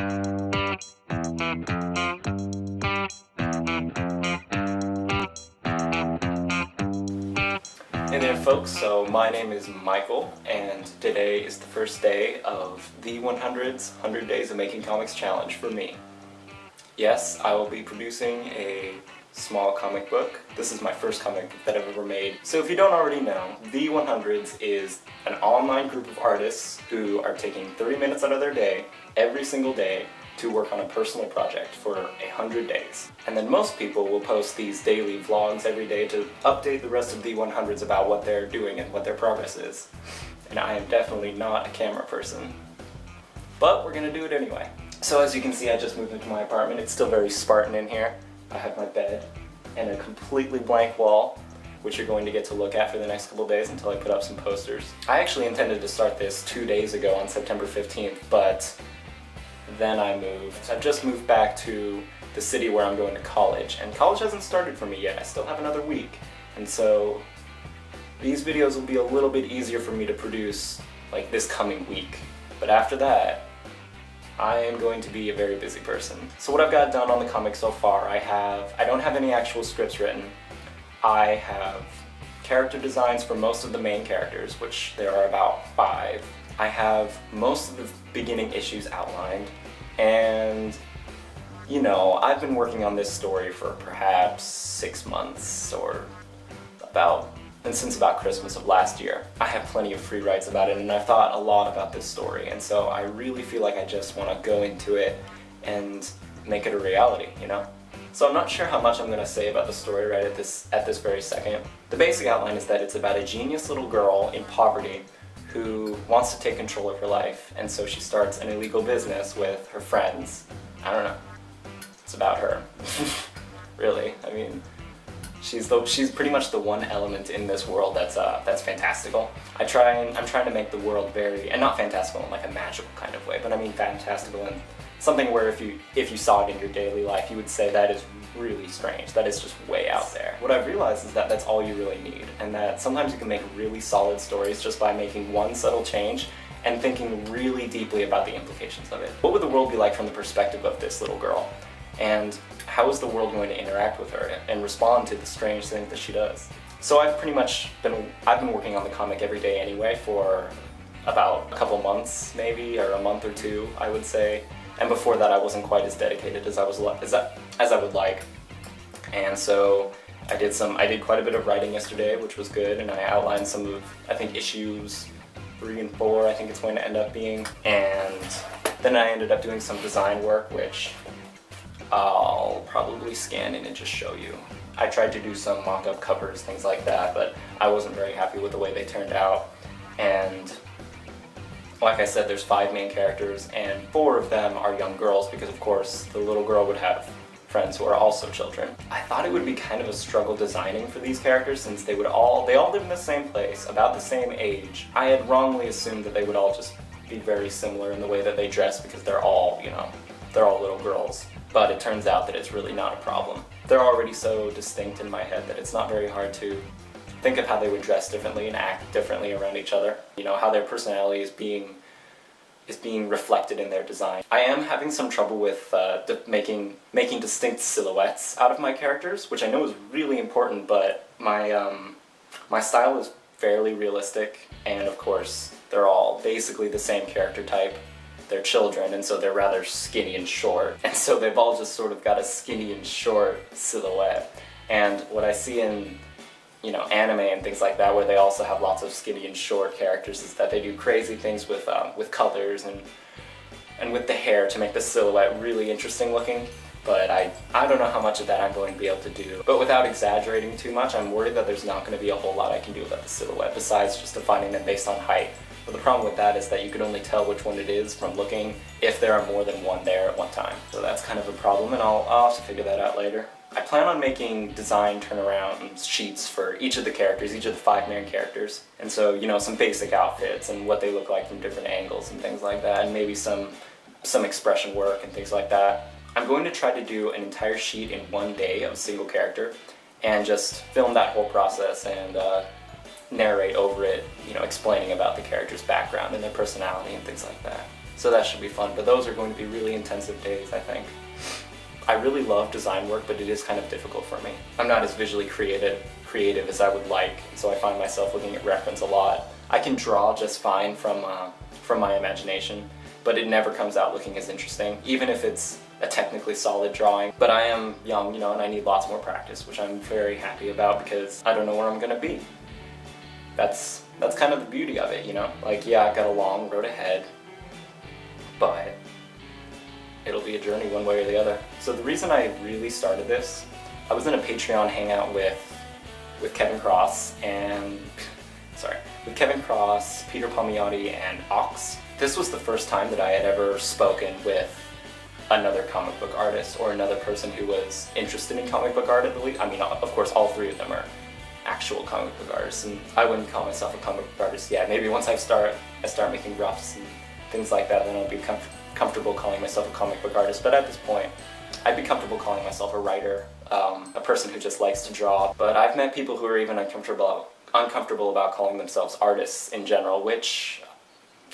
Hey there folks, so my name is Michael, and today is the first day of the 100 Days of Making Comics Challenge for me. Yes, I will be producing a small comic book. This is my first comic book that I've ever made. So if you don't already know, The 100s is an online group of artists who are taking 30 minutes out of their day, every single day, to work on a personal project for 100 days. And then most people will post these daily vlogs every day to update the rest of the 100s about what they're doing and what their progress is. And I am definitely not a camera person. But we're gonna do it anyway. So as you can see, I just moved into my apartment. It's still very Spartan in here. I have my bed and a completely blank wall, which you're going to get to look at for the next couple days until I put up some posters. I actually intended to start this 2 days ago on September 15th, but then I moved. I've just moved back to the city where I'm going to college, and college hasn't started for me yet. I still have another week, and so these videos will be a little bit easier for me to produce like this coming week. But after that, I am going to be a very busy person. So what I've got done on the comic so far, I don't have any actual scripts written. I have character designs for most of the main characters, which there are about 5. I have most of the beginning issues outlined, and you know, I've been working on this story for perhaps 6 months or since about Christmas of last year. I have plenty of free writes about it, and I've thought a lot about this story, and so I really feel like I just want to go into it and make it a reality, you know? So I'm not sure how much I'm going to say about the story right at this very second. The basic outline is that it's about a genius little girl in poverty who wants to take control of her life, and so she starts an illegal business with her friends. I don't know. It's about her. Really. I mean, she's pretty much the one element in this world that's fantastical. I'm trying to make the world very, and not fantastical in like a magical kind of way, but I mean fantastical in something where if you saw it in your daily life, you would say that is really strange, that is just way out there. What I've realized is that that's all you really need, and that sometimes you can make really solid stories just by making one subtle change and thinking really deeply about the implications of it. What would the world be like from the perspective of this little girl? And how is the world going to interact with her and respond to the strange things that she does? So I've been working on the comic every day anyway for about a couple months maybe, or a month or 2, I would say. And before that I wasn't quite as dedicated as I would like. And so I did quite a bit of writing yesterday, which was good, and I outlined some of, I think, issues 3 and 4, I think it's going to end up being. And then I ended up doing some design work, which I'll probably scan in and just show you. I tried to do some mock-up covers, things like that, but I wasn't very happy with the way they turned out. And like I said, there's 5 main characters, and 4 of them are young girls, because of course the little girl would have friends who are also children. I thought it would be kind of a struggle designing for these characters, since they all live in the same place, about the same age. I had wrongly assumed that they would all just be very similar in the way that they dress, because they're all, you know, they're all little girls. But it turns out that it's really not a problem. They're already so distinct in my head that it's not very hard to think of how they would dress differently and act differently around each other. You know, how their personality is being reflected in their design. I am having some trouble with making distinct silhouettes out of my characters, which I know is really important, but my style is fairly realistic, and of course they're all basically the same character type. They're children, and so they're rather skinny and short, and so they've all just sort of got a skinny and short silhouette. And what I see in, you know, anime and things like that, where they also have lots of skinny and short characters, is that they do crazy things with colors and with the hair to make the silhouette really interesting looking. But I don't know how much of that I'm going to be able to do. But without exaggerating too much, I'm worried that there's not going to be a whole lot I can do about the silhouette besides just defining them based on height. But the problem with that is that you can only tell which one it is from looking if there are more than one there at one time. So that's kind of a problem, and I'll have to figure that out later. I plan on making design turnaround sheets for each of the characters, each of the 5 main characters. And so, you know, some basic outfits and what they look like from different angles and things like that, and maybe some expression work and things like that. I'm going to try to do an entire sheet in 1 day of a single character and just film that whole process and narrate over it, you know, explaining about the character's background and their personality and things like that. So that should be fun, but those are going to be really intensive days, I think. I really love design work, but it is kind of difficult for me. I'm not as visually creative as I would like, so I find myself looking at reference a lot. I can draw just fine from my imagination, but it never comes out looking as interesting, even if it's a technically solid drawing. But I am young, and I need lots more practice, which I'm very happy about because I don't know where I'm gonna be. That's kind of the beauty of it, Like, yeah, I've got a long road ahead, but it'll be a journey one way or the other. So the reason I really started this, I was in a Patreon hangout with Kevin Cross Kevin Cross, Peter Palmiotti, and Ox. This was the first time that I had ever spoken with another comic book artist or another person who was interested in comic book art, at least. I mean, of course, all three of them are actual comic book artists, and I wouldn't call myself a comic book artist yet. Maybe once I start making roughs and things like that, then I'll be comfortable calling myself a comic book artist. But at this point, I'd be comfortable calling myself a writer, a person who just likes to draw. But I've met people who are even uncomfortable about calling themselves artists in general, which,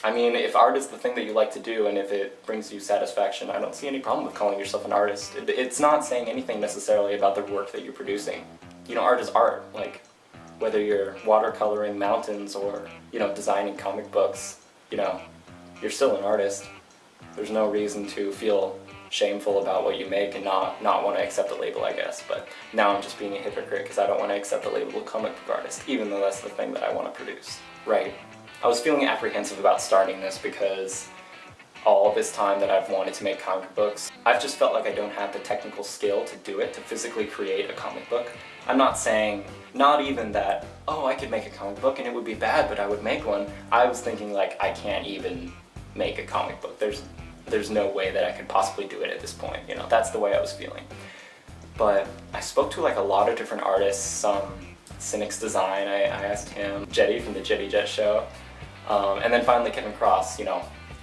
I mean, if art is the thing that you like to do and if it brings you satisfaction, I don't see any problem with calling yourself an artist. It's not saying anything necessarily about the work that you're producing. Art is art. Like, whether you're watercoloring mountains or, designing comic books, you're still an artist. There's no reason to feel shameful about what you make and not want to accept the label, I guess. But now I'm just being a hypocrite because I don't want to accept the label of comic book artist, even though that's the thing that I want to produce. Right. I was feeling apprehensive about starting this because all this time that I've wanted to make comic books, I've just felt like I don't have the technical skill to do it, to physically create a comic book. I'm not saying, not even that, oh, I could make a comic book and it would be bad, but I would make one. I was thinking, like, I can't even make a comic book. There's no way that I could possibly do it at this point, That's the way I was feeling. But I spoke to, like, a lot of different artists, Cynic's Design, I asked him, Jetty from the Jetty Jet Show, and then finally Kevin Cross,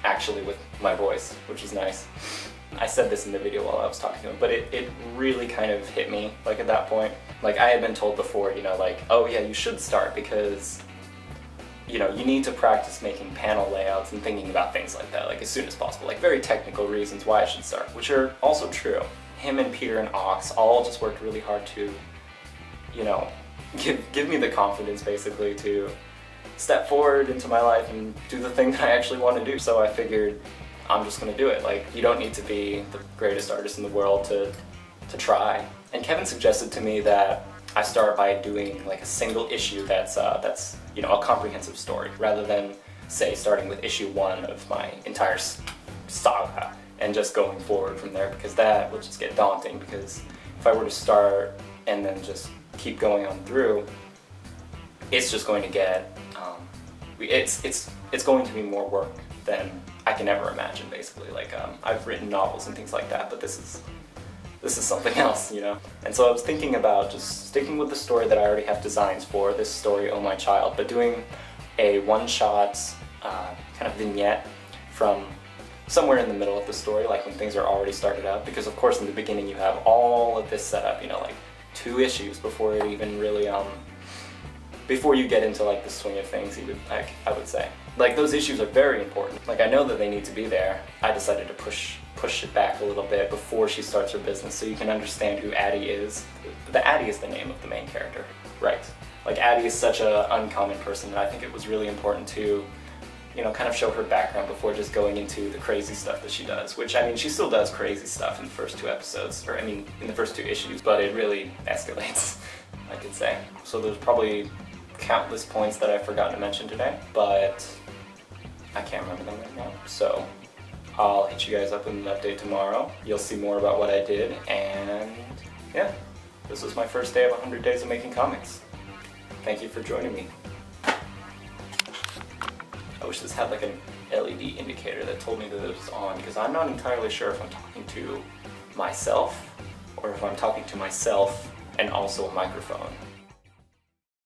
actually with my voice, which is nice. I said this in the video while I was talking to him, but it really kind of hit me, like, at that point. Like, I had been told before, like, oh yeah, you should start because, you need to practice making panel layouts and thinking about things like that, like, as soon as possible. Like, very technical reasons why I should start, which are also true. Him and Peter and Ox all just worked really hard to, give me the confidence, basically, to step forward into my life and do the thing that I actually want to do. So I figured, I'm just gonna do it. Like, you don't need to be the greatest artist in the world to try. And Kevin suggested to me that I start by doing, like, a single issue that's a comprehensive story, rather than, say, starting with issue 1 of my entire saga and just going forward from there, because that will just get daunting. Because if I were to start and then just keep going on through, it's just going to get it's going to be more work than I can ever imagine, basically. Like, I've written novels and things like that, but this is something else, And so I was thinking about just sticking with the story that I already have designs for, this story, Oh My Child, but doing a one-shot kind of vignette from somewhere in the middle of the story, like when things are already started out, because of course in the beginning you have all of this set up, like 2 issues before it even really, before you get into, like, the swing of things, I would say. Like, those issues are very important. Like, I know that they need to be there. I decided to push it back a little bit before she starts her business so you can understand who Addie is. The Addie is the name of the main character, right? Like, Addie is such an uncommon person, and I think it was really important to, kind of show her background before just going into the crazy stuff that she does, which, I mean, she still does crazy stuff in the first 2 episodes, or, I mean, in the first 2 issues, but it really escalates, I could say. So there's probably countless points that I've forgotten to mention today, but I can't remember them right now. So I'll hit you guys up with an update tomorrow. You'll see more about what I did, and yeah, this was my first day of 100 days of making comics. Thank you for joining me. I wish this had, like, an LED indicator that told me that it was on, because I'm not entirely sure if I'm talking to myself or if I'm talking to myself and also a microphone.